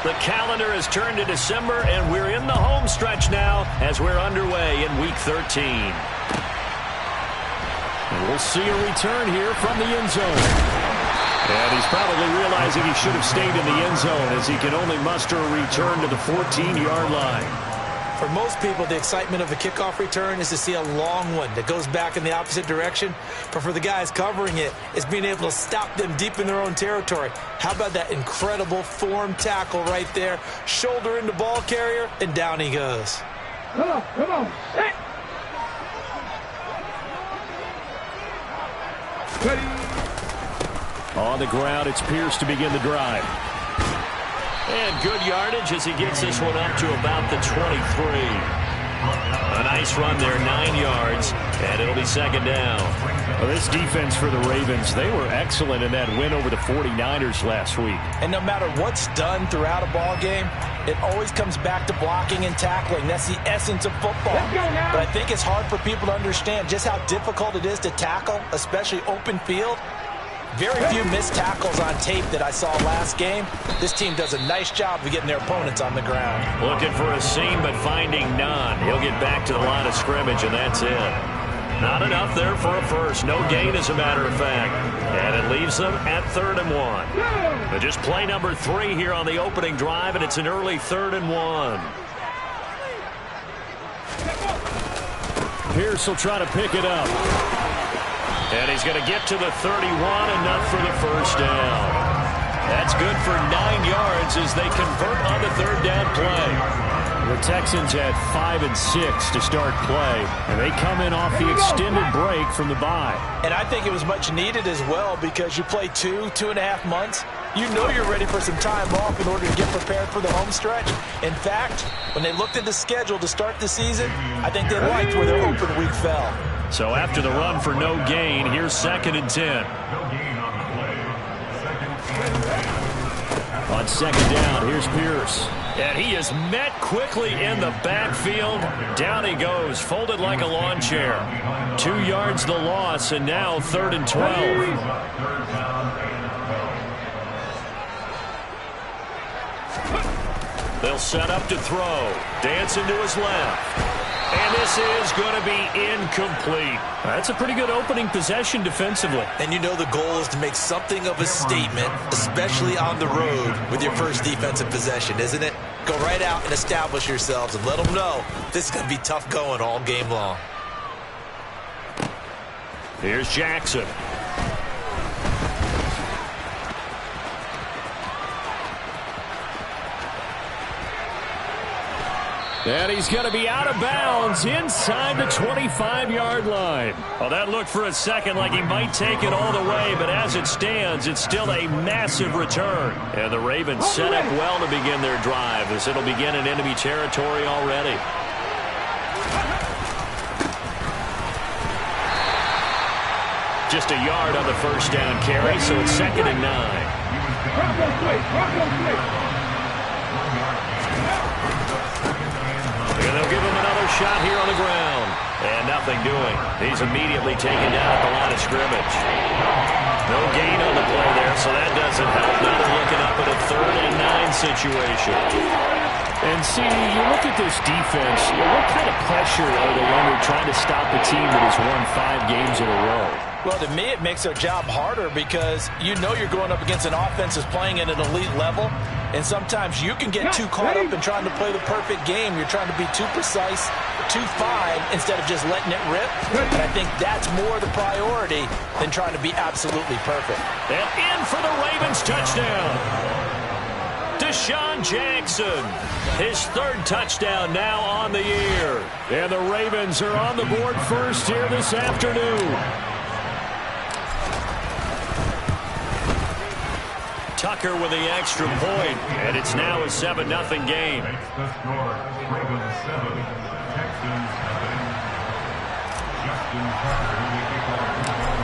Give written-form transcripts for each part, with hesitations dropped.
The calendar has turned to December, and we're in the home stretch now as we're underway in Week 13. And we'll see a return here from the end zone. And he's probably realizing he should have stayed in the end zone as he can only muster a return to the 14-yard line. For most people, the excitement of a kickoff return is to see a long one that goes back in the opposite direction. But for the guys covering it, it's being able to stop them deep in their own territory. How about that incredible form tackle right there? Shoulder into ball carrier, and down he goes. Come on. Hey. On the ground, it's Pierce to begin the drive. And good yardage as he gets this one up to about the 23. A nice run there, 9 yards, and it'll be second down. Well, this defense for the Ravens, they were excellent in that win over the 49ers last week. And no matter what's done throughout a ball game, it always comes back to blocking and tackling. That's the essence of football. But I think it's hard for people to understand just how difficult it is to tackle, especially open field. Very few missed tackles on tape that I saw last game. This team does a nice job of getting their opponents on the ground. Looking for a seam, but finding none. He'll get back to the line of scrimmage, and that's it. Not enough there for a first. No gain, as a matter of fact. And it leaves them at 3rd and 1. But just play number 3 here on the opening drive, and it's an early 3rd and 1. Pierce will try to pick it up. And he's going to get to the 31, enough for the first down. That's good for 9 yards as they convert on the 3rd down play. The Texans had 5 and 6 to start play, and they come in off the extended break from the bye. And I think it was much needed as well because you play 2.5 months. You know you're ready for some time off in order to get prepared for the home stretch. In fact, when they looked at the schedule to start the season, I think they liked where their open week fell. So after the run for no gain, here's 2nd and 10. On 2nd down, here's Pierce. And he is met quickly in the backfield. Down he goes, folded like a lawn chair. 2 yards the loss, and now 3rd and 12. They'll set up to throw. Dancing to his left. And this is going to be incomplete. That's a pretty good opening possession defensively. And you know the goal is to make something of a statement, especially on the road with your first defensive possession, isn't it? Go right out and establish yourselves and let them know this is going to be tough going all game long. Here's Jackson. And he's going to be out of bounds inside the 25-yard line. Well, that looked for a second like he might take it all the way, but as it stands, it's still a massive return. And the Ravens set up well to begin their drive as it'll begin in enemy territory already. Just a yard on the first down carry, so it's 2nd and 9. And they'll give him another shot here on the ground. And nothing doing. He's immediately taken down at the line of scrimmage. No gain on the play there, so that doesn't help. Now they're looking up at a 3rd and 9 situation. And see, you look at this defense, what kind of pressure are they under trying to stop a team that has won 5 games in a row? Well, to me, it makes their job harder because you know you're going up against an offense that's playing at an elite level. And sometimes you can get too caught up in trying to play the perfect game. You're trying to be too precise, too fine, instead of just letting it rip. And I think that's more the priority than trying to be absolutely perfect. And in for the Ravens touchdown. Deshaun Jackson, his 3rd touchdown now on the year. And the Ravens are on the board first here this afternoon. Tucker with the extra point, and it's now a 7-0 game.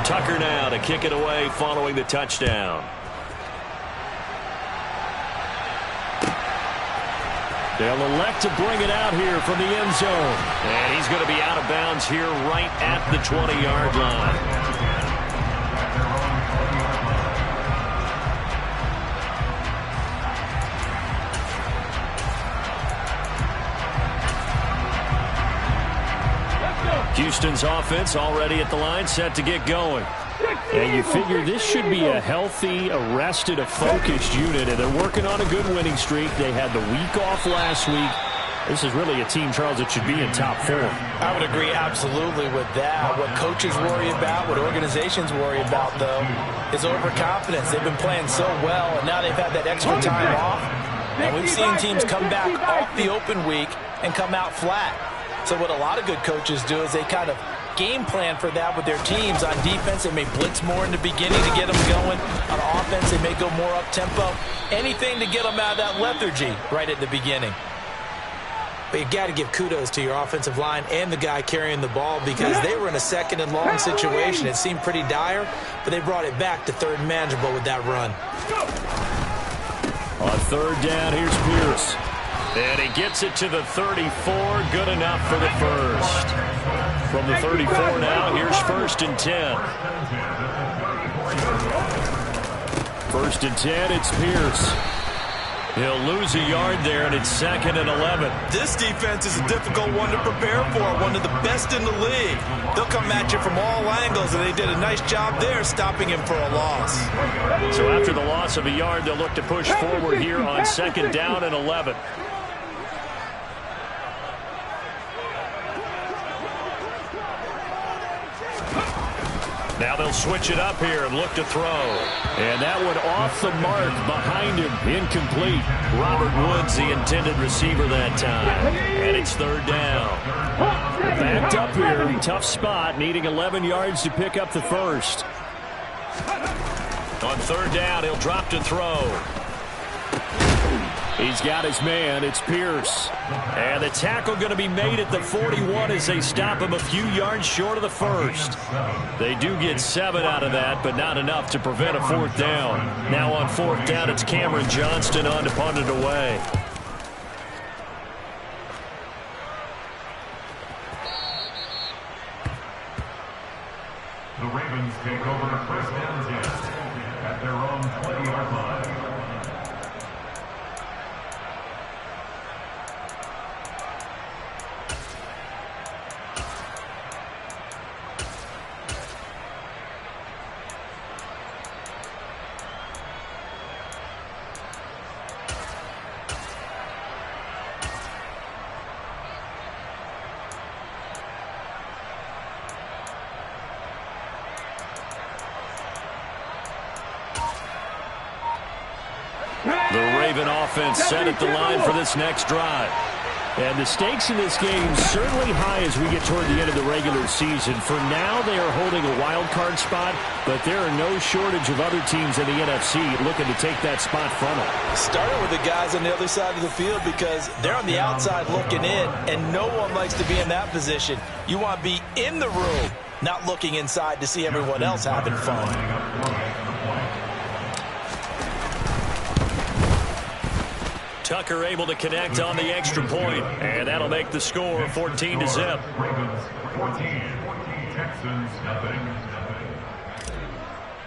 Tucker now to kick it away following the touchdown. They'll elect to bring it out here from the end zone. And he's going to be out of bounds here right at the 20-yard line. Houston's offense already at the line, set to get going. And you figure this should be a healthy, a focused unit, and they're working on a good winning streak. They had the week off last week. This is really a team, Charles, that should be in top 4. I would agree absolutely with that. What coaches worry about, what organizations worry about, though, is overconfidence. They've been playing so well, and now they've had that extra time off. And we've seen teams come back off the open week and come out flat. So what a lot of good coaches do is they kind of game plan for that with their teams. On defense, they may blitz more in the beginning to get them going. On offense, they may go more up-tempo. Anything to get them out of that lethargy right at the beginning. But you got to give kudos to your offensive line and the guy carrying the ball, because they were in a second and long situation. It seemed pretty dire, but they brought it back to third and manageable with that run. On third down, here's Pierce. And he gets it to the 34. Good enough for the first. From the 34 now, here's 1st and 10. 1st and 10, it's Pierce. He'll lose a yard there, and it's 2nd and 11. This defense is a difficult one to prepare for, one of the best in the league. They'll come at you from all angles, and they did a nice job there stopping him for a loss. So after the loss of a yard, they'll look to push forward here on 2nd down and 11. Now they'll switch it up here and look to throw. And that one off the mark behind him. Incomplete. Robert Woods, the intended receiver that time. And it's 3rd down. Backed up here. Tough spot. Needing 11 yards to pick up the first. On 3rd down, he'll drop to throw. He's got his man. It's Pierce. And the tackle going to be made at the 41 as they stop him a few yards short of the first. They do get 7 out of that, but not enough to prevent a 4th down. Now on 4th down, it's Cameron Johnston on to punt it away. The Ravens take over 1st and 10 at their own 20-yard line. The Raven offense set at the line for this next drive. And the stakes in this game certainly high as we get toward the end of the regular season. For now, they are holding a wild card spot, but there are no shortage of other teams in the NFC looking to take that spot from them. Starting with the guys on the other side of the field, because they're on the outside looking in, and no one likes to be in that position. You want to be in the room, not looking inside to see everyone else having fun. Tucker able to connect on the extra point, and that'll make the score 14-0. Ravens 14, Texans nothing.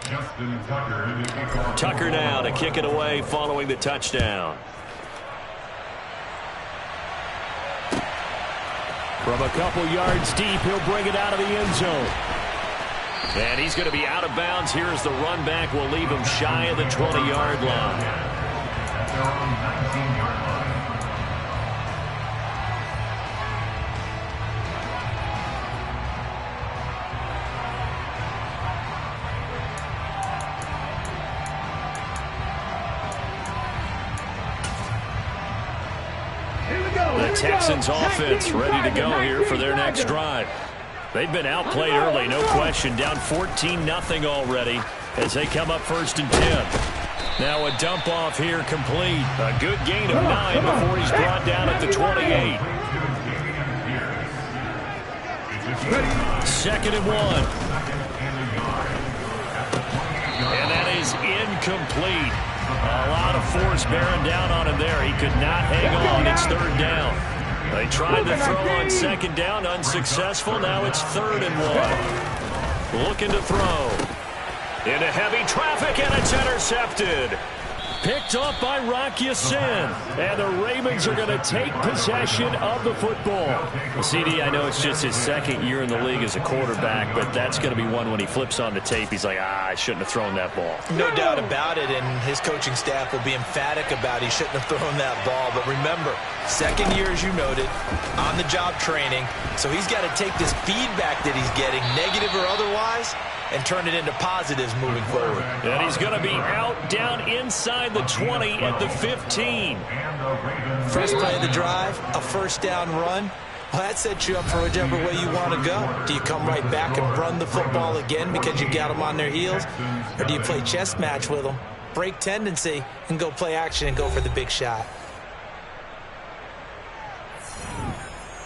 Justin Tucker to kick off. Tucker now to kick it away following the touchdown. From a couple yards deep, he'll bring it out of the end zone. And he's going to be out of bounds here as the run back will leave him shy of the 20-yard line. Their own 19-yard line. The Texans offense ready to go here for their next drive. They've been outplayed early, no question. Down 14-0 already as they come up 1st and 10. Now a dump off here complete. A good gain of 9 before he's brought down at the 28. 2nd and 1. And that is incomplete. A lot of force bearing down on him there. He could not hang on. It's 3rd down. They tried to throw on 2nd down, unsuccessful. Now it's 3rd and 1. Looking to throw. Into heavy traffic, and it's intercepted. Picked off by Rock Ya-Sin. And the Ravens are going to take possession of the football. Well, CD, I know it's just his second year in the league as a quarterback, but that's going to be one when he flips on the tape. He's like, I shouldn't have thrown that ball. No doubt about it, and his coaching staff will be emphatic about he shouldn't have thrown that ball. But remember, second year, as you noted, on-the-job training. So he's got to take this feedback that he's getting, negative or otherwise, and turn it into positives moving forward. And he's going to be out down inside the 20 at the 15. First play of the drive, a first down run. Well, that sets you up for whichever way you want to go. Do you come right back and run the football again because you've got them on their heels? Or do you play chess match with them, break tendency, and go play action and go for the big shot?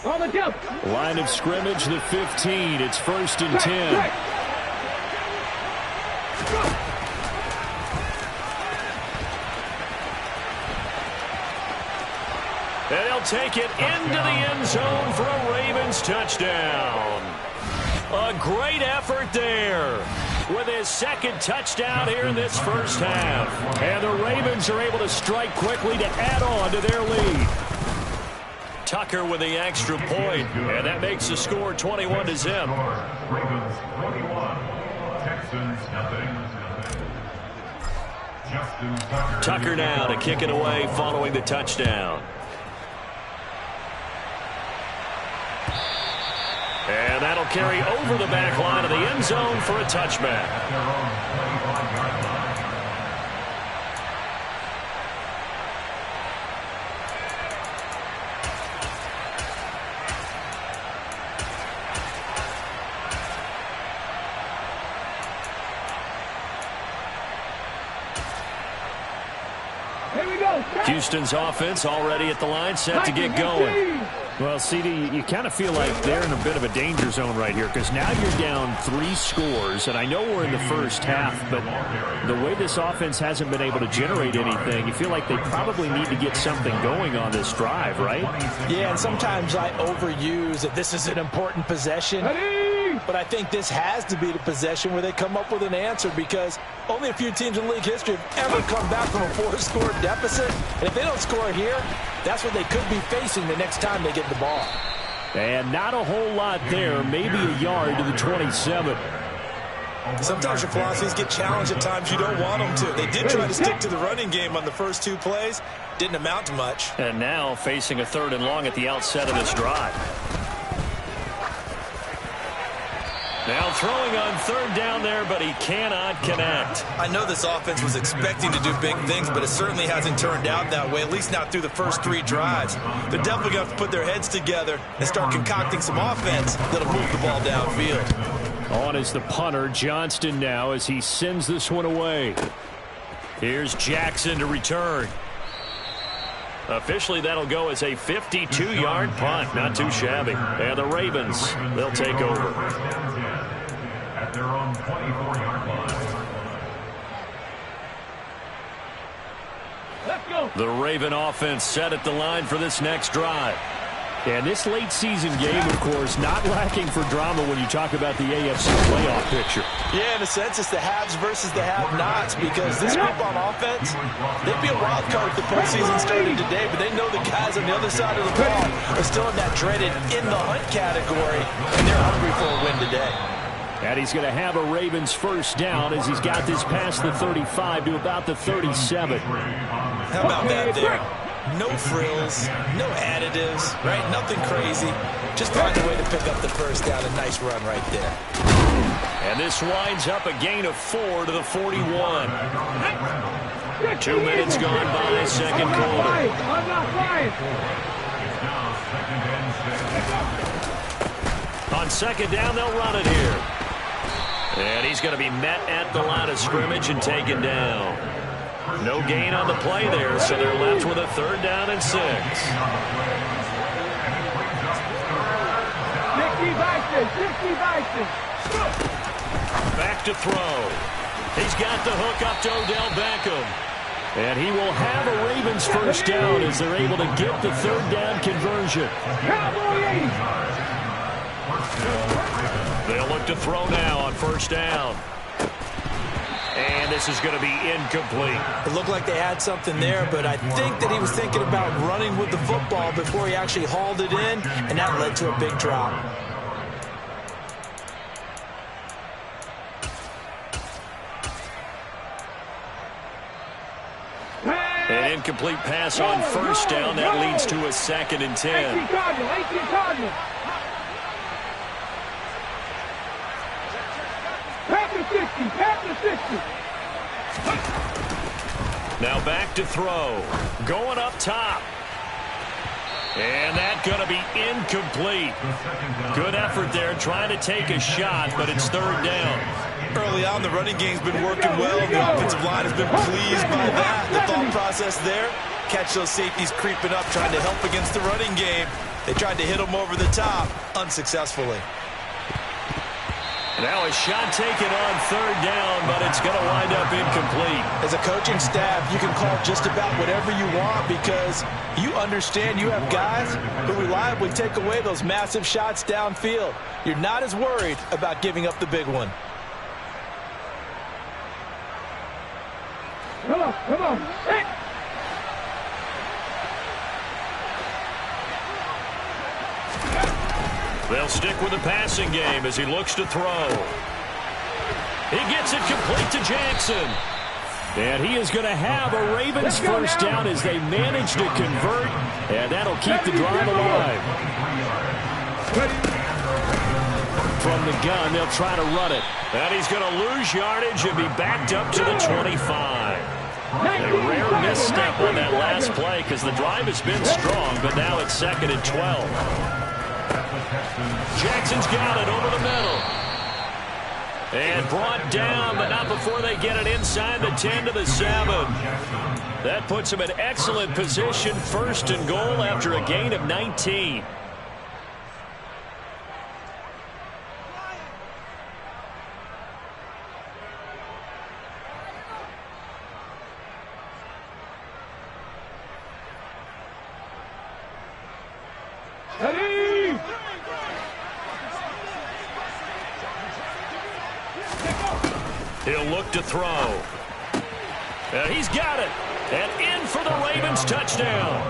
On the jump. Line of scrimmage, the 15. It's 1st and 10. And they'll take it into the end zone for a Ravens touchdown. A great effort there with his second touchdown here in this first half. And the Ravens are able to strike quickly to add on to their lead. Tucker with the extra point, and that makes the score 21-0. Ravens 21, Texans nothing. Tucker now to kick it away following the touchdown. And that'll carry over the back line of the end zone for a touchback. Houston's offense already at the line, set to get going. Well, CD, you kind of feel like they're in a bit of a danger zone right here because now you're down 3 scores, and I know we're in the first half, but the way this offense hasn't been able to generate anything, you feel like they probably need to get something going on this drive, right? Yeah, and sometimes I overuse that this is an important possession. But I think this has to be the possession where they come up with an answer because only a few teams in league history have ever come back from a 4-score deficit. And if they don't score here, that's what they could be facing the next time they get the ball. And not a whole lot there, maybe a yard to the 27. Sometimes your philosophies get challenged at times you don't want them to. They did try to stick to the running game on the first 2 plays. Didn't amount to much. And now facing a 3rd and long at the outset of this drive. Now throwing on 3rd down there, but he cannot connect. I know this offense was expecting to do big things, but it certainly hasn't turned out that way, at least not through the first 3 drives. They're definitely going to have to put their heads together and start concocting some offense that'll move the ball downfield. On is the punter, Johnston now, as he sends this one away. Here's Jackson to return. Officially, that'll go as a 52-yard punt. Not too shabby. And the Ravens, they'll take over. At their own 24-yard line. Let's go. The Raven offense set at the line for this next drive. And this late season game, of course, not lacking for drama when you talk about the AFC playoff picture. Yeah, in a sense, it's the haves versus the have-nots because this group on offense, they'd be a wild card if the postseason started today, but they know the guys on the other side of the ball are still in that dreaded in-the-hunt category, and they're hungry for a win today. And he's going to have a Ravens first down as he's got this past the 35 to about the 37. How about that there? No frills, no additives, right? Nothing crazy. Just find a way to pick up the first down. A nice run right there. And this winds up a gain of 4 to the 41. 2 minutes gone by, second quarter. I'm not flying. On second down, they'll run it here. And he's going to be met at the line of scrimmage and taken down. No gain on the play there, so they're left with a 3rd down and 6. Back to throw. He's got the hook up to Odell Beckham. And he will have a Ravens first down as they're able to get the 3rd down conversion. Cowboys! They'll look to throw now on first down. And this is going to be incomplete. It looked like they had something there, but I think that he was thinking about running with the football before he actually hauled it in, and that led to a big drop. An incomplete pass on first down. That leads to a 2nd and 10. 18 Cardinal. Pass the 60. Now back to throw. Going up top. And that's going to be incomplete. Good effort there trying to take a shot, but it's 3rd down. Early on, the running game's been working well. The offensive line has been pleased by that. The thought process there, catch those safeties creeping up, trying to help against the running game. They tried to hit them over the top, unsuccessfully. Now a shot taken on 3rd down, but it's going to wind up incomplete. As a coaching staff, you can call just about whatever you want because you understand you have guys who reliably take away those massive shots downfield. You're not as worried about giving up the big one. Come on. Hey. They'll stick with the passing game as he looks to throw. He gets it complete to Jackson. And he is going to have a Ravens first down as they manage to convert, and that'll keep the drive alive. From the gun, they'll try to run it. And he's going to lose yardage and be backed up to the 25. A rare misstep on that last play because the drive has been strong, but now it's 2nd and 12. Jackson's got it over the middle. And brought down, but not before they get it inside the 10 to the 7. That puts him in excellent position, 1st and goal after a gain of 19. He'll look to throw. And he's got it. And in for the Ravens touchdown.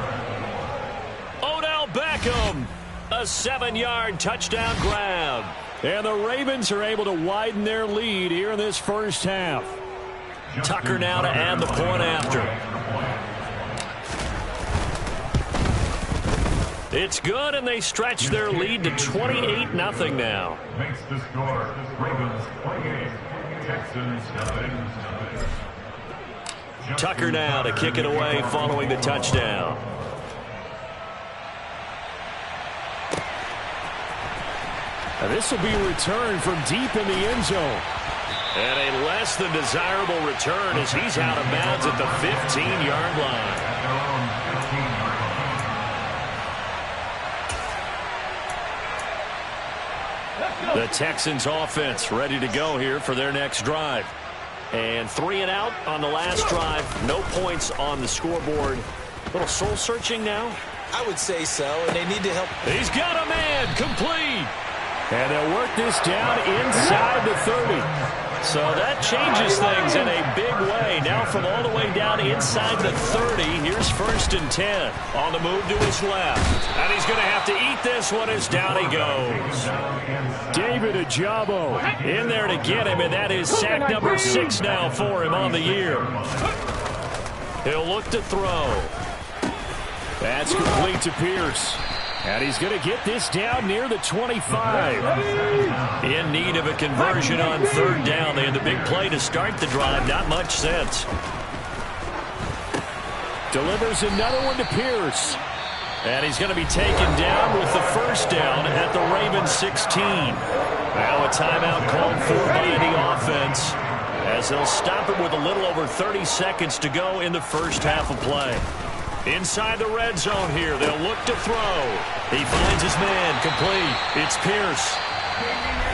Odell Beckham. A 7-yard touchdown grab. And the Ravens are able to widen their lead here in this first half. Tucker now to add the point after. It's good, and they stretch their lead to 28-0 now. Makes the score. Ravens 28. Texans 7. Tucker now to kick it away following the touchdown. And this will be returned from deep in the end zone. And a less than desirable return as he's out of bounds at the 15-yard line. At their own 15-yard line. The Texans offense ready to go here for their next drive. And 3 and out on the last drive. No points on the scoreboard. A little soul searching now. I would say so, and they need to help. He's got a man complete. And they'll work this down inside the 30. So that changes things in a big way. Now from all the way down inside the 30, here's 1st and 10. On the move to his left. And he's going to have to eat this one as down he goes. David Ajabo In there to get him, and that is sack number 6 now for him on the year. He'll look to throw. That's complete to Pierce. And he's going to get this down near the 25. In need of a conversion on 3rd down. They had the big play to start the drive. Not much sense. Delivers another one to Pierce. And he's going to be taken down with the 1st down at the Ravens 16. Now a timeout called for by the offense as they'll stop it with a little over 30 seconds to go in the first half of play. Inside the red zone here, they'll look to throw. He finds his man, complete. It's Pierce.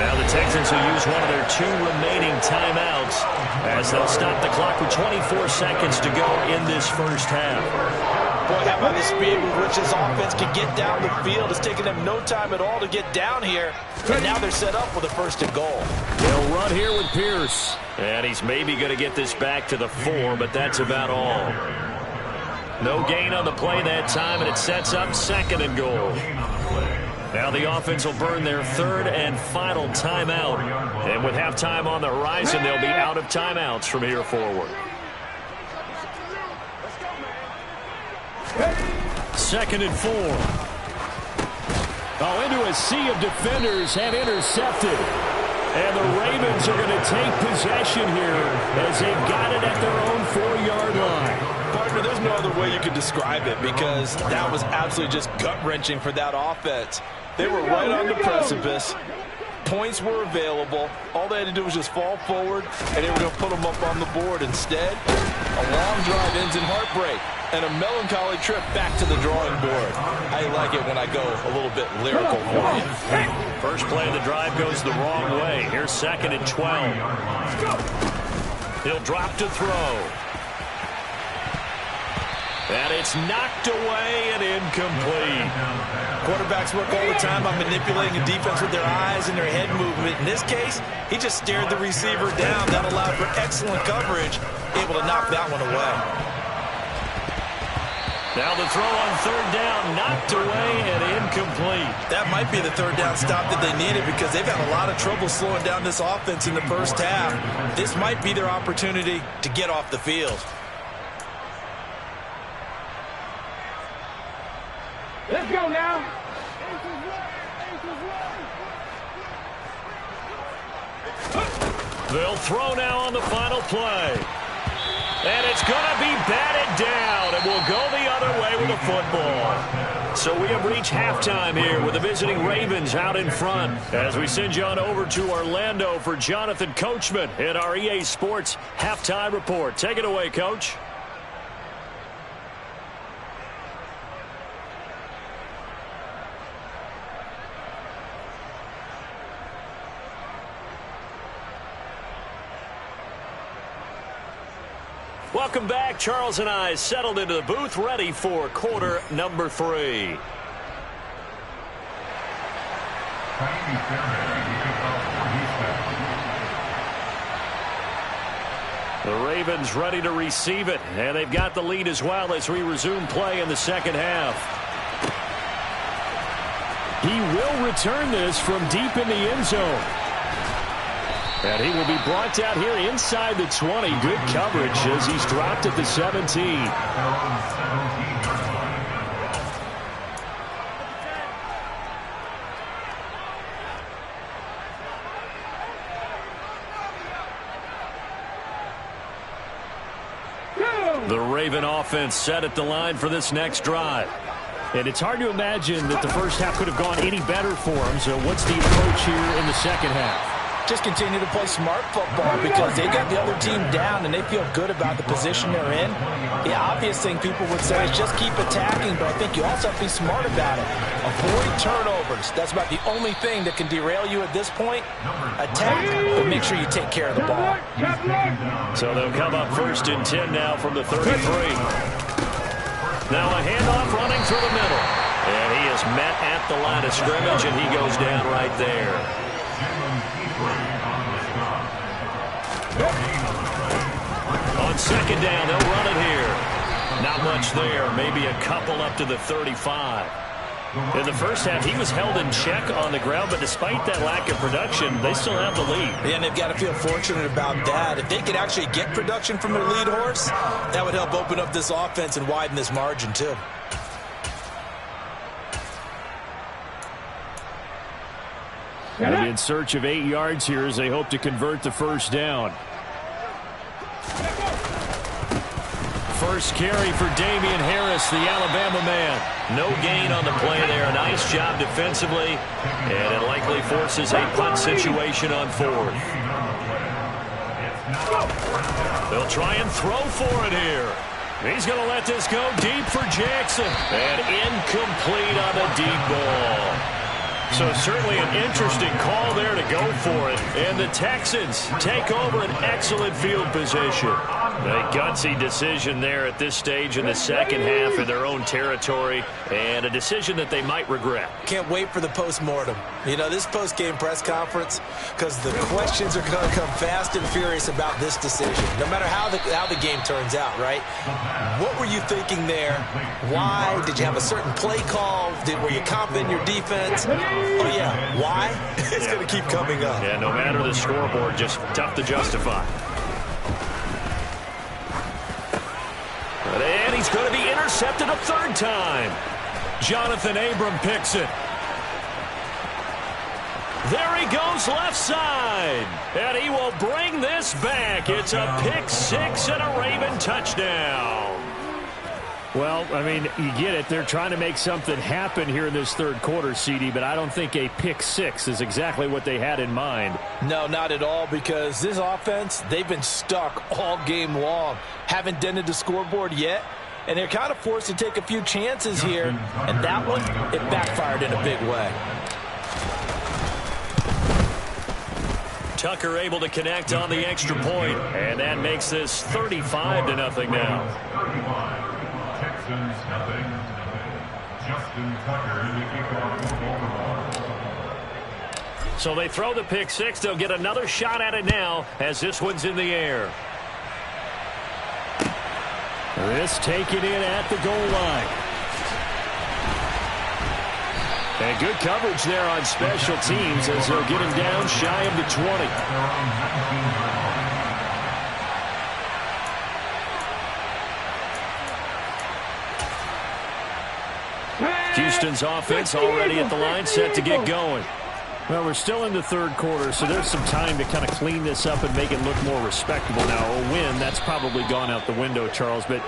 Now the Texans will use one of their 2 remaining timeouts as they'll stop the clock with 24 seconds to go in this first half. Boy, how about the speed with which this offense can get down the field. It's taken them no time at all to get down here. And now they're set up with a 1st and goal. They'll run here with Pierce. And he's maybe going to get this back to the 4, but that's about all. No gain on the play that time, and it sets up 2nd and goal. Now the offense will burn their 3rd and final timeout. And with halftime on the horizon, they'll be out of timeouts from here forward. 2nd and 4. Oh, into a sea of defenders have intercepted. And the Ravens are going to take possession here as they've got it at their own 4-yard line. Partner, there's no other way you could describe it because that was absolutely just gut-wrenching for that offense. They were right on the precipice. Points were available. All they had to do was just fall forward, and they were going to put them up on the board. Instead, a long drive ends in heartbreak and a melancholy trip back to the drawing board. I like it when I go a little bit lyrical for you. First play of the drive goes the wrong way. Here's 2nd and 12. He'll drop to throw. And it's knocked away and incomplete. Quarterbacks work all the time on manipulating a defense with their eyes and their head movement. In this case, he just stared the receiver down. That allowed for excellent coverage, able to knock that one away. Now the throw on 3rd down, knocked away and incomplete. That might be the 3rd down stop that they needed because they've had a lot of trouble slowing down this offense in the first half. This might be their opportunity to get off the field. Let's go now. They'll throw now on the final play. And it's going to be batted down, and we'll go the other way with the football. So we have reached halftime here with the visiting Ravens out in front. As we send you on over to Orlando for Jonathan Coachman in our EA Sports Halftime Report. Take it away, Coach. Welcome back. Charles and I settled into the booth, ready for quarter number 3. The Ravens ready to receive it, and they've got the lead as well as we resume play in the 2nd half. He will return this from deep in the end zone. And he will be brought down here inside the 20. Good coverage as he's dropped at the 17. The Raven offense set at the line for this next drive. And it's hard to imagine that the first half could have gone any better for him. So what's the approach here in the 2nd half? Just continue to play smart football because they got the other team down and they feel good about the position they're in. The obvious thing people would say is just keep attacking, but I think you also have to be smart about it. Avoid turnovers. That's about the only thing that can derail you at this point. Attack, but make sure you take care of the ball. So they'll come up 1st and 10 now from the 33. Now a handoff running through the middle. And he is met at the line of scrimmage, and he goes down right there. On 2nd down, they'll run it here. Not much there, maybe a couple up to the 35. In the first half, he was held in check on the ground, but despite that lack of production, they still have the lead. Yeah, and they've got to feel fortunate about that. If they could actually get production from their lead horse, that would help open up this offense and widen this margin too. They'll be in search of 8 yards here as they hope to convert the 1st down. First carry for Damian Harris, the Alabama man. No gain on the play there. Nice job defensively, and it likely forces a punt situation on 4th. They'll try and throw for it here. He's going to let this go deep for Jackson. And incomplete on the deep ball. So certainly an interesting call there to go for it. And the Texans take over an excellent field position. A gutsy decision there at this stage in the second half in their own territory, and a decision that they might regret. Can't wait for the post-mortem. You know, this post-game press conference, because the questions are going to come fast and furious about this decision, no matter how the game turns out, right? What were you thinking there? Why? Did you have a certain play call? Were you confident in your defense? Oh, yeah. Why? It's going to keep coming up. Yeah, no matter the scoreboard, just tough to justify. And he's going to be intercepted a third time. Jonathan Abram picks it. There he goes left side. And he will bring this back. It's a pick-6 and a Raven touchdown. Well, I mean, you get it. They're trying to make something happen here in this third quarter, CD, but I don't think a pick-6 is exactly what they had in mind. No, not at all, because this offense, they've been stuck all game long. Haven't dented the scoreboard yet, and they're kind of forced to take a few chances here, and that one, it backfired in a big way. Tucker able to connect on the extra point, and that makes this 35-0 now. Texans, nothing. Justin Tucker in the kickoff. So they throw the pick-6. They'll get another shot at it now as this one's in the air. This taken in at the goal line. And good coverage there on special teams as they'll get him down shy of the 20. Houston's offense already at the line, set to get going. Well, we're still in the third quarter, so there's some time to kind of clean this up and make it look more respectable now. A win, that's probably gone out the window, Charles, but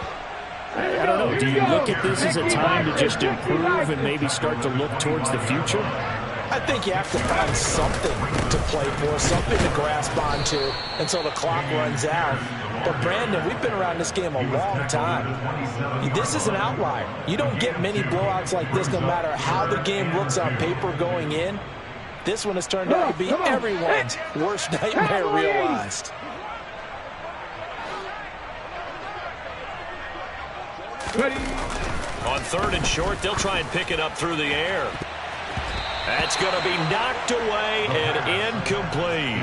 I don't know. Do you look at this as a time to just improve and maybe start to look towards the future? I think you have to find something to play for, something to grasp onto until the clock runs out. But, Brandon, we've been around this game a long time. This is an outlier. You don't get many blowouts like this no matter how the game looks on paper going in. This one has turned out to be everyone's worst nightmare realized. On third and short, they'll try and pick it up through the air. That's going to be knocked away and incomplete.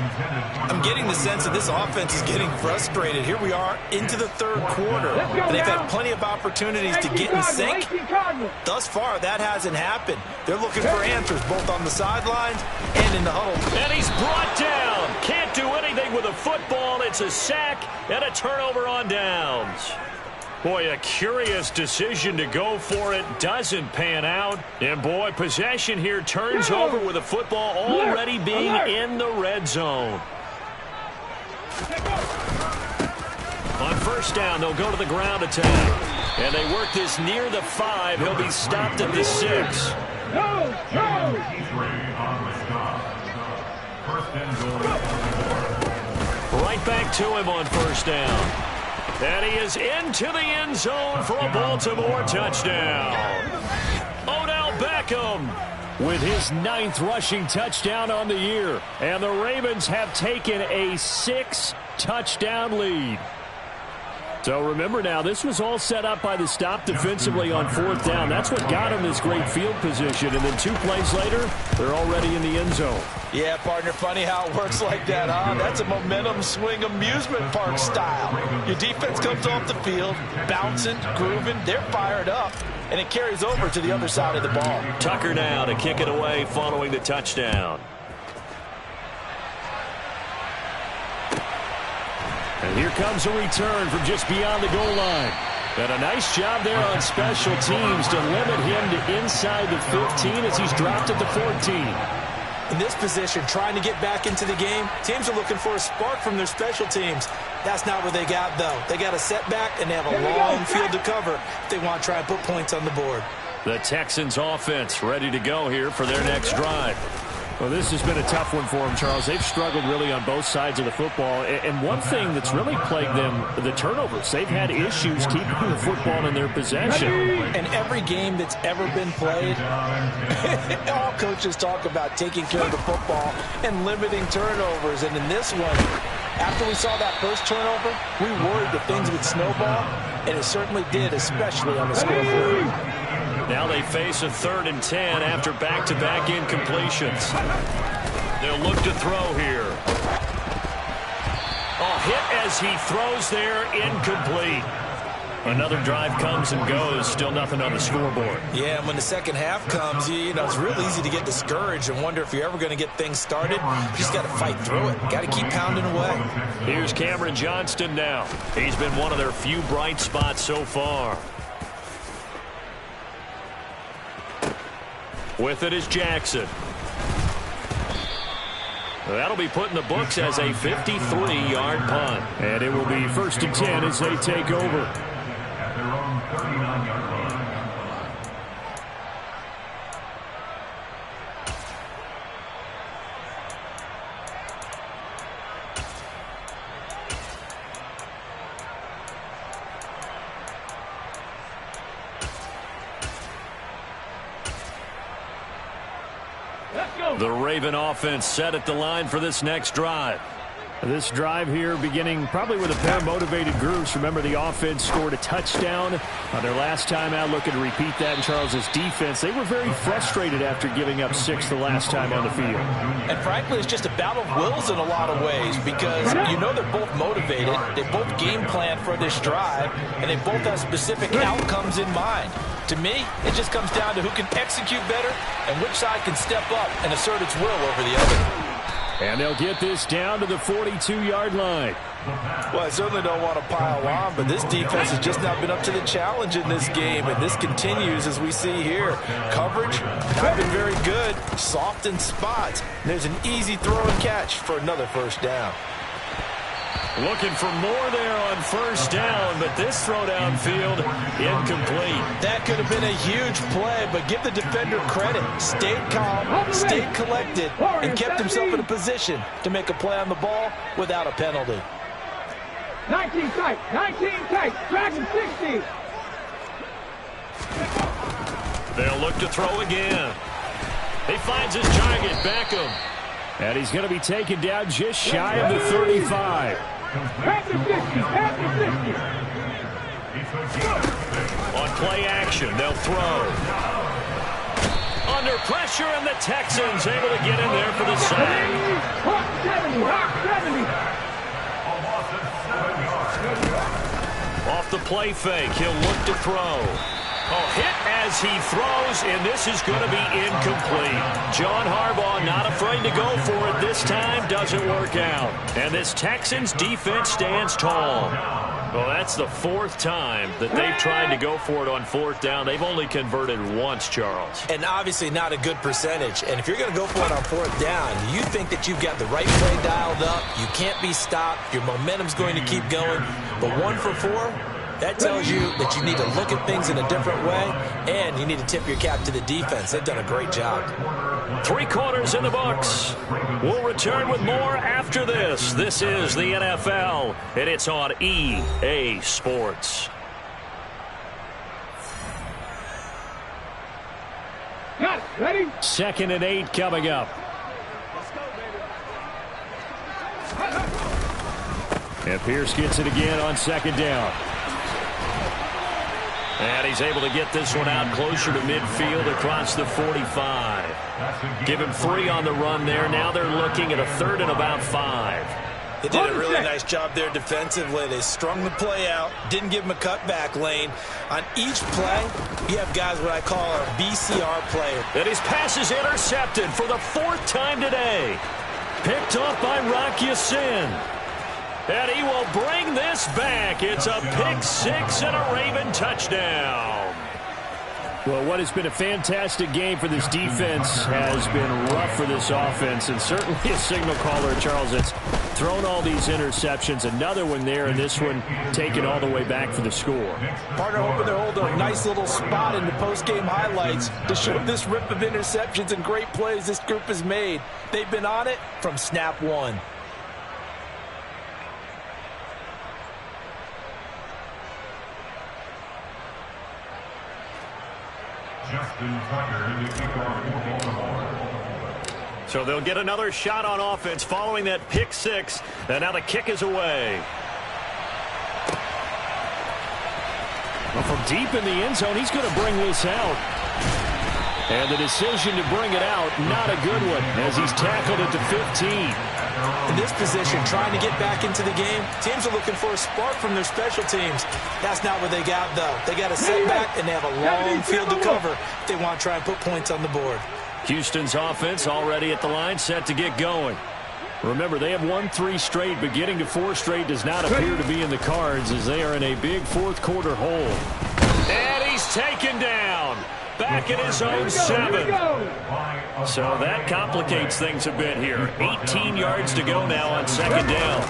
I'm getting the sense that this offense is getting frustrated. Here we are into the third quarter, and they've had plenty of opportunities to get in sync. Thus far, that hasn't happened. They're looking for answers both on the sidelines and in the huddle. And he's brought down. Can't do anything with a football. It's a sack and a turnover on downs. Boy, a curious decision to go for it. Doesn't pan out. And, boy, possession here turns over with a football already being in the red zone. On first down, they'll go to the ground attack. And they work this near the 5. He'll be stopped at the 6. Right back to him on first down. And he is into the end zone for a Baltimore touchdown. Odell Beckham with his 9th rushing touchdown on the year. And the Ravens have taken a 6-touchdown lead. So remember now, this was all set up by the stop defensively on fourth down. That's what got him this great field position. And then 2 plays later, they're already in the end zone. Yeah, partner, funny how it works like that, huh? That's a momentum swing amusement park style. Your defense comes off the field, bouncing, grooving, they're fired up, and it carries over to the other side of the ball. Tucker now to kick it away following the touchdown. And here comes a return from just beyond the goal line. And a nice job there on special teams to limit him to inside the 15 as he's dropped at the 14. In this position, trying to get back into the game, teams are looking for a spark from their special teams. That's not what they got, though. They got a setback, and they have a long field to cover if they want to try and put points on the board. The Texans offense ready to go here for their next drive. Well, this has been a tough one for them, Charles. They've struggled really on both sides of the football. And one thing that's really plagued them, the turnovers. They've had issues keeping the football in their possession. And every game that's ever been played, all coaches talk about taking care of the football and limiting turnovers. And in this one, after we saw that first turnover, we worried that things would snowball, and it certainly did, especially on the scoreboard. Now they face a 3rd and 10 after back-to-back incompletions. They'll look to throw here. Hit as he throws there, incomplete. Another drive comes and goes, still nothing on the scoreboard. Yeah, and when the second half comes, you know, it's real easy to get discouraged and wonder if you're ever going to get things started. You just got to fight through it. Got to keep pounding away. Here's Cameron Johnston now. He's been one of their few bright spots so far. With it is Jackson. That'll be put in the books as a 53-yard punt. And it will be 1st and 10 as they take over. At their own 39-yard line. The Raven offense set at the line for this next drive. This drive here beginning probably with a pair of motivated groups. Remember, the offense scored a touchdown on their last time out. Looking to repeat that in Charles's defense. They were very frustrated after giving up 6 the last time on the field. And frankly, it's just a battle of wills in a lot of ways because you know they're both motivated. They both game plan for this drive, and they both have specific outcomes in mind. To me, it just comes down to who can execute better and which side can step up and assert its will over the other. And they'll get this down to the 42-yard line. Well, I certainly don't want to pile on, but this defense has just not been up to the challenge in this game, and this continues as we see here. Coverage, not been very good, soft in spots. And there's an easy throw and catch for another first down. Looking for more there on 1st down, but this throw downfield incomplete. That could have been a huge play, but give the defender credit. Stayed calm, stayed collected, and kept himself in a position to make a play on the ball without a penalty. 19 tight, Dragon 60. They'll look to throw again. He finds his target, Beckham. And he's going to be taken down just shy of the 35. At the 50, at the 50. On play action, they'll throw. Under pressure, and the Texans able to get in there for the sack. Hawk 70, Hawk 70. Off the play fake, he'll look to throw. Hit as he throws, and this is going to be incomplete. John Harbaugh not afraid to go for it this time. Doesn't work out. And this Texans defense stands tall. Well, that's the 4th time that they've tried to go for it on 4th down. They've only converted once, Charles. And obviously not a good percentage. And if you're going to go for it on 4th down, you think that you've got the right play dialed up. You can't be stopped. Your momentum's going to keep going. But 1 for 4? That tells you that you need to look at things in a different way, and you need to tip your cap to the defense. They've done a great job. 3 quarters in the books. We'll return with more after this. This is the NFL, and it's on EA Sports. Got it, ready? 2nd and 8 coming up. And Pierce gets it again on 2nd down. And he's able to get this one out closer to midfield across the 45. Give him 3 on the run there. Now they're looking at a 3rd and about 5. They did a really nice job there defensively. They strung the play out, didn't give him a cutback lane. On each play, you have guys what I call a BCR player. And his pass is intercepted for the 4th time today. Picked off by Rock Ya-Sin. And he will bring this back. It's a pick 6 and a Raven touchdown. Well, what has been a fantastic game for this defense has been rough for this offense, and certainly a signal caller, Charles, that's thrown all these interceptions. Another one there, and this one taken all the way back for the score. Partner hoping they're holding a nice little spot in the post-game highlights to show this rip of interceptions and great plays this group has made. They've been on it from snap one. So they'll get another shot on offense following that pick six. And now the kick is away. Well, from deep in the end zone, he's going to bring this out. And the decision to bring it out, not a good one, as he's tackled at the 15. In this position, trying to get back into the game, teams are looking for a spark from their special teams. That's not what they got, though. They got a setback, and they have a long field to cover if they want to try and put points on the board. Houston's offense already at the line, set to get going. Remember, they have won 3 straight, but getting to 4 straight does not appear to be in the cards as they are in a big fourth quarter hole. And he's taken down. Back at his own 7. So that complicates things a bit here. 18 yards to go now on second down.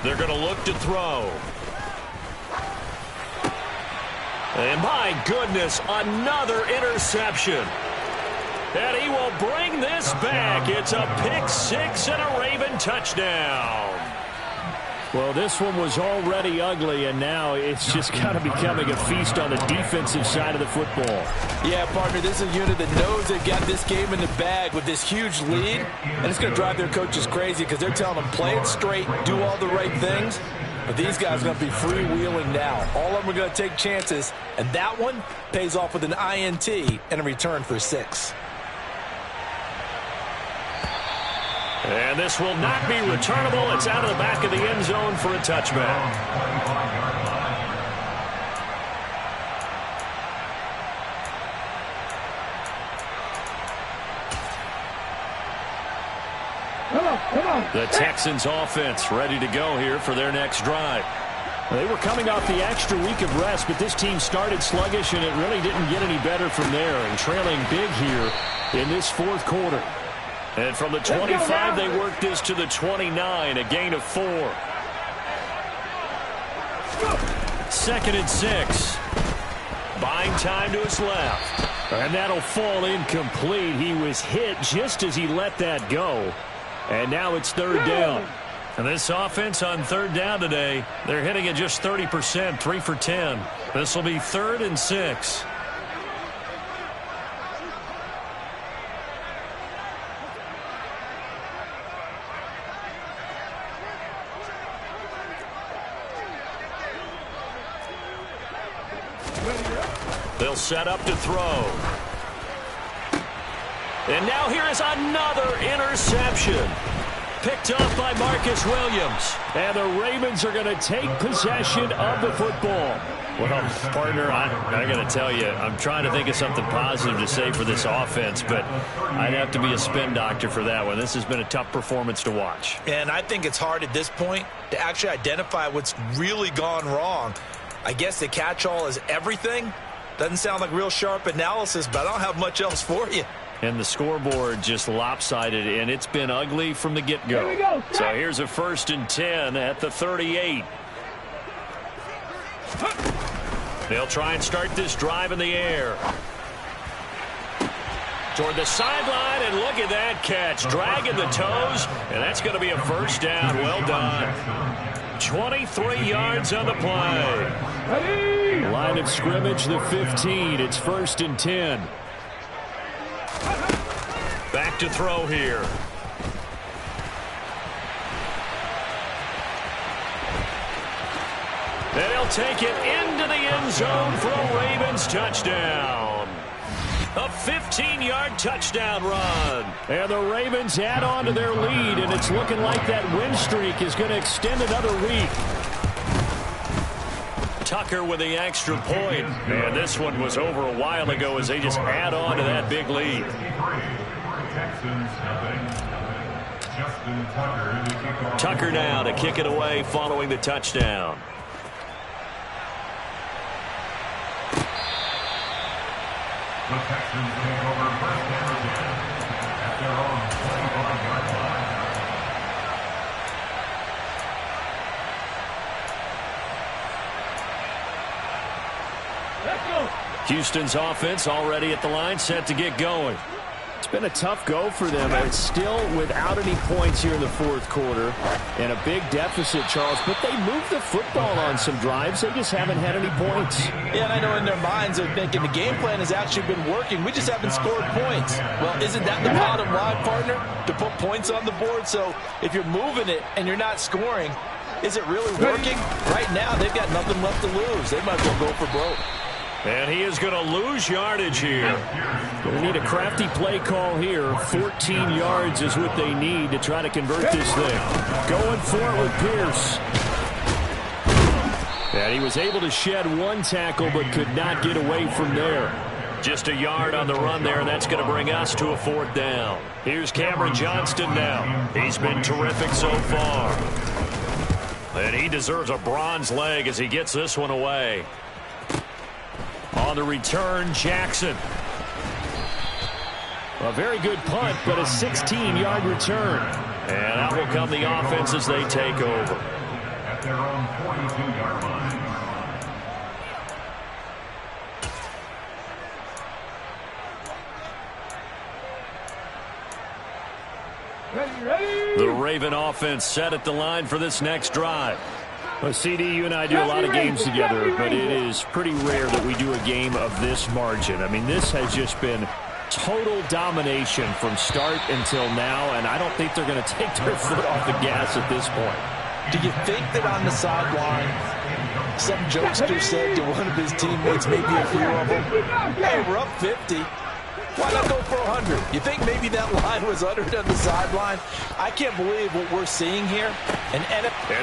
They're going to look to throw. And my goodness, another interception. And he will bring this back. It's a pick six and a Raven touchdown. Well, this one was already ugly, and now it's just kind of becoming a feast on the defensive side of the football. Yeah, partner, this is a unit that knows they've got this game in the bag with this huge lead, and it's going to drive their coaches crazy because they're telling them play it straight, do all the right things. But these guys are going to be freewheeling now. All of them are going to take chances, and that one pays off with an INT and a return for 6. And this will not be returnable. It's out of the back of the end zone for a touchback. The Texans offense ready to go here for their next drive. They were coming off the extra week of rest, but this team started sluggish, and it really didn't get any better from there, and trailing big here in this fourth quarter. And from the 25, they work this to the 29, a gain of 4. 2nd and 6. Buying time to his left. And that'll fall incomplete. He was hit just as he let that go. And now it's 3rd down. And this offense on 3rd down today, they're hitting at just 30%, 3 for 10. This will be 3rd and 6. They'll set up to throw. And now here is another interception. Picked off by Marcus Williams. And the Ravens are going to take possession of the football. Well, partner, I got to tell you, I'm trying to think of something positive to say for this offense, but I'd have to be a spin doctor for that one. This has been a tough performance to watch. And I think it's hard at this point to actually identify what's really gone wrong. I guess the catch-all is everything. Doesn't sound like real sharp analysis, but I don't have much else for you. And the scoreboard just lopsided, and it's been ugly from the get-go. So here's a 1st and 10 at the 38. They'll try and start this drive in the air. Toward the sideline, and look at that catch. Dragging the toes, and that's going to be a 1st down. Well done. 23 yards on the play. Line of scrimmage, the 15. It's 1st and 10. Back to throw here. And he'll take it into the end zone for a Ravens touchdown. A 15-yard touchdown run. And the Ravens add on to their lead, and it's looking like that win streak is going to extend another week. Tucker with the extra point. And this one was over a while ago as they just add on to that big lead. Tucker now to kick it away following the touchdown. The Texans take over first down and 10 at their own 25-yard line. Let's go. Houston's offense already at the line, set to get going. It's been a tough go for them. It's still without any points here in the fourth quarter and a big deficit, Charles. But they moved the football on some drives. They just haven't had any points. Yeah, and I know in their minds they're thinking the game plan has actually been working. We just haven't scored points. Well, isn't that the bottom line, partner? To put points on the board. So if you're moving it and you're not scoring, is it really working? Right now, they've got nothing left to lose. They might as well go for broke. And he is going to lose yardage here. Going to need a crafty play call here. 14 yards is what they need to try to convert this thing. Going for it with Pierce. And he was able to shed one tackle but could not get away from there. Just a yard on the run there, and that's going to bring us to a fourth down. Here's Cameron Johnston now. He's been terrific so far. And he deserves a bronze leg as he gets this one away. On the return, Jackson. A very good punt, but a 16-yard return. And out will come the offense as they take over. At their own 42-yard line. Ready. The Raven offense set at the line for this next drive. Well, CD, you and I do a lot of games together, but it is pretty rare that we do a game of this margin. I mean, this has just been total domination from start until now, and I don't think they're going to take their foot off the gas at this point. Do you think that on the sideline, some jokester said to one of his teammates, maybe a few of them, hey, we're up 50. Why not go for 100? You think maybe that line was uttered on the sideline? I can't believe what we're seeing here. And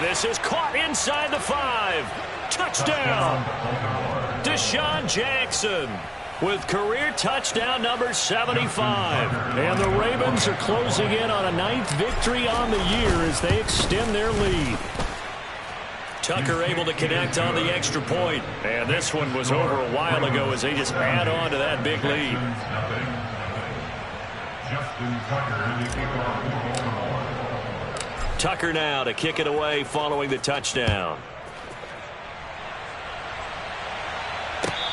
this is caught inside the 5. Touchdown! Deshaun Jackson with career touchdown number 75. And the Ravens are closing in on a 9th victory on the year as they extend their lead. Tucker able to connect on the extra point. And this one was over a while ago as they just add on to that big lead. Tucker now to kick it away following the touchdown.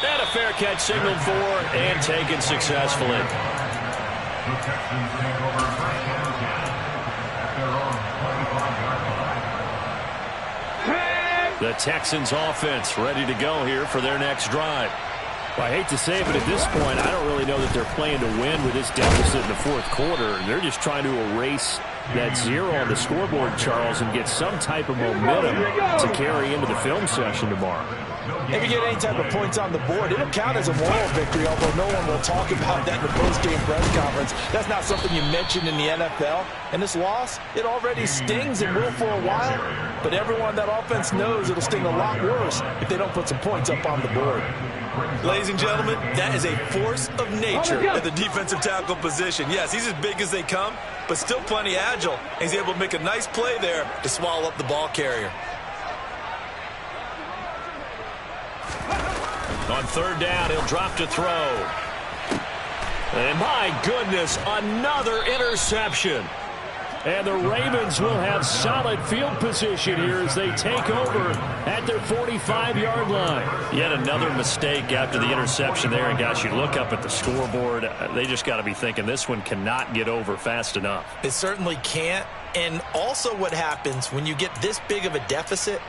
And a fair catch signaled for and taken successfully. The Texans take over first down and 10 at their own 25-yard line. The Texans offense ready to go here for their next drive. Well, I hate to say it, but at this point, I don't really know that they're playing to win with this deficit in the fourth quarter. They're just trying to erase that 0 on the scoreboard, Charles, and get some type of momentum to carry into the film session tomorrow. If you get any type of points on the board, it'll count as a moral victory, although no one will talk about that in the post-game press conference. That's not something you mentioned in the NFL. And this loss, it already stings and will for a while, but everyone on that offense knows it'll sting a lot worse if they don't put some points up on the board. Ladies and gentlemen, that is a force of nature at the defensive tackle position. Yes, he's as big as they come, but still plenty agile. And he's able to make a nice play there to swallow up the ball carrier. On third down, he'll drop to throw. And my goodness, another interception. And the Ravens will have solid field position here as they take over at their 45-yard line. Yet another mistake after the interception there. And, gosh, you look up at the scoreboard, they just got to be thinking this one cannot get over fast enough. It certainly can't. And also what happens when you get this big of a deficit,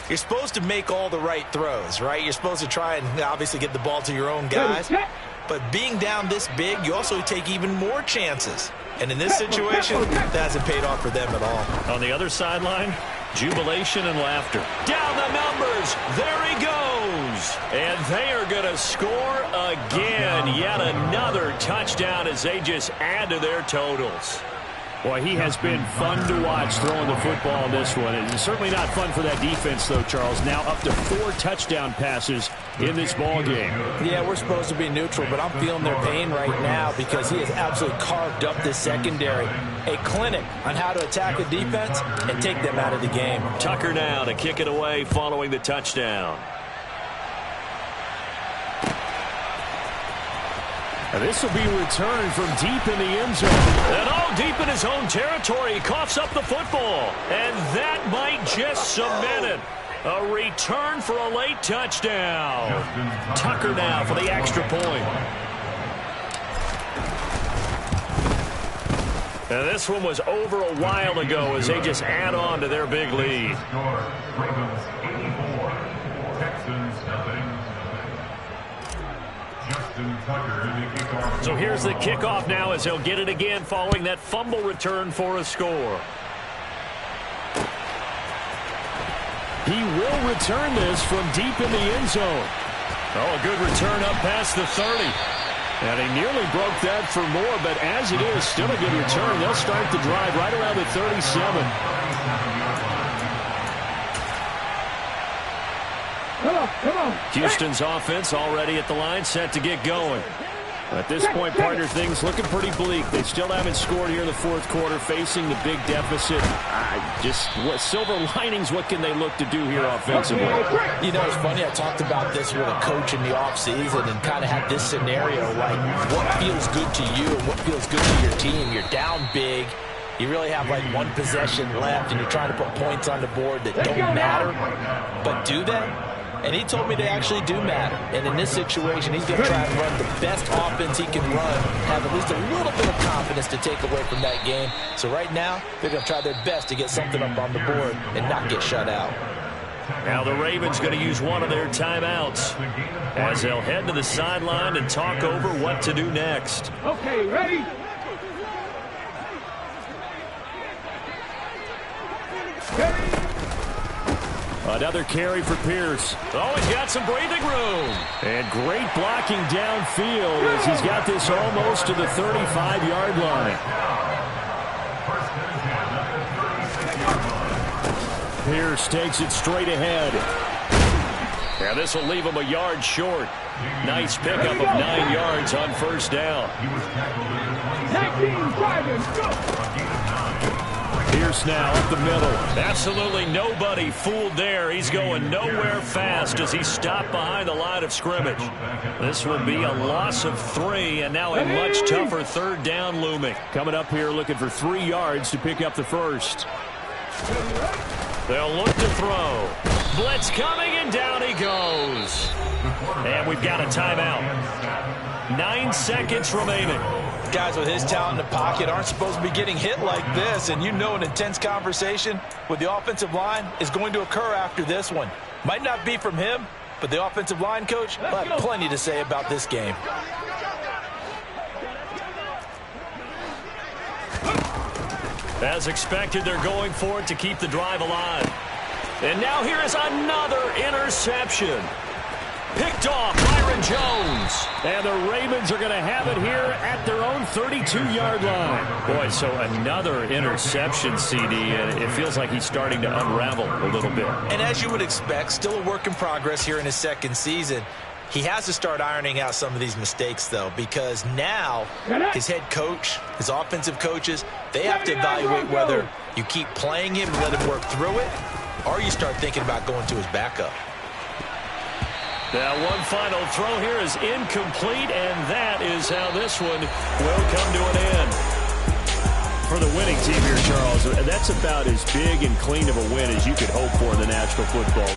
you're supposed to make all the right throws, right? You're supposed to try and obviously get the ball to your own guys. But being down this big, you also take even more chances. And in this situation, that hasn't paid off for them at all. On the other sideline, jubilation and laughter. Down the numbers. There he goes. And they are going to score again. Yet another touchdown as they just add to their totals. Boy, he has been fun to watch throwing the football in this one. It's certainly not fun for that defense, though, Charles. Now up to 4 touchdown passes in this ball game. Yeah, we're supposed to be neutral, but I'm feeling their pain right now because he has absolutely carved up this secondary. A clinic on how to attack a defense and take them out of the game. Tucker now to kick it away following the touchdown. And this will be returned from deep in the end zone. And all deep in his own territory. He coughs up the football. And that might just cement it. A return for a late touchdown. Tucker now for the extra point. And this one was over a while ago as they just add on to their big lead. Ravens 84, Texans nothing. Justin Tucker in the kickoff. So here's the kickoff now as they'll get it again following that fumble return for a score. He will return this from deep in the end zone. Oh, a good return up past the 30. And he nearly broke that for more, but as it is, still a good return. They'll start the drive right around the 37. Come on. Houston's offense already at the line, set to get going. At this point, partner, things looking pretty bleak. They still haven't scored here in the fourth quarter, facing the big deficit. What silver linings, what can they look to do here offensively? You know, it's funny, I talked about this with a coach in the offseason and kind of had this scenario, like what feels good to you and what feels good to your team. You're down big. You really have like one possession left, and you're trying to put points on the board that don't matter. But do they? And he told me they actually do matter. And in this situation, he's going to try and run the best offense he can run, have at least a little bit of confidence to take away from that game. So right now, they're going to try their best to get something up on the board and not get shut out. Now the Ravens going to use one of their timeouts as they'll head to the sideline and talk over what to do next. Okay, ready? Another carry for Pierce. Oh, he's got some breathing room. And great blocking downfield as he's got this almost to the 35-yard line. Pierce takes it straight ahead. Yeah, this will leave him a yard short. Nice pickup of 9 yards on first down. Tag team driving, go! Pierce now up the middle. Absolutely nobody fooled there. He's going nowhere fast as he stopped behind the line of scrimmage. This will be a loss of 3, and now a much tougher third down looming. Coming up here looking for 3 yards to pick up the first. They'll look to throw. Blitz coming, and down he goes. And we've got a timeout. 9 seconds remaining. Guys with his talent in the pocket aren't supposed to be getting hit like this, and you know an intense conversation with the offensive line is going to occur after this one. Might not be from him, but the offensive line coach will have plenty to say about this game. As expected, they're going for it to keep the drive alive. And now here is another interception. Picked off Byron Jones. And the Ravens are going to have it here at their own 32-yard line. Boy, so another interception, CD, and it feels like he's starting to unravel a little bit. And as you would expect, still a work in progress here in his second season. He has to start ironing out some of these mistakes, though, because now his head coach, his offensive coaches, they have to evaluate whether you keep playing him and let him work through it, or you start thinking about going to his backup. Now one final throw here is incomplete, and that is how this one will come to an end. For the winning team here, Charles, that's about as big and clean of a win as you could hope for in the National Football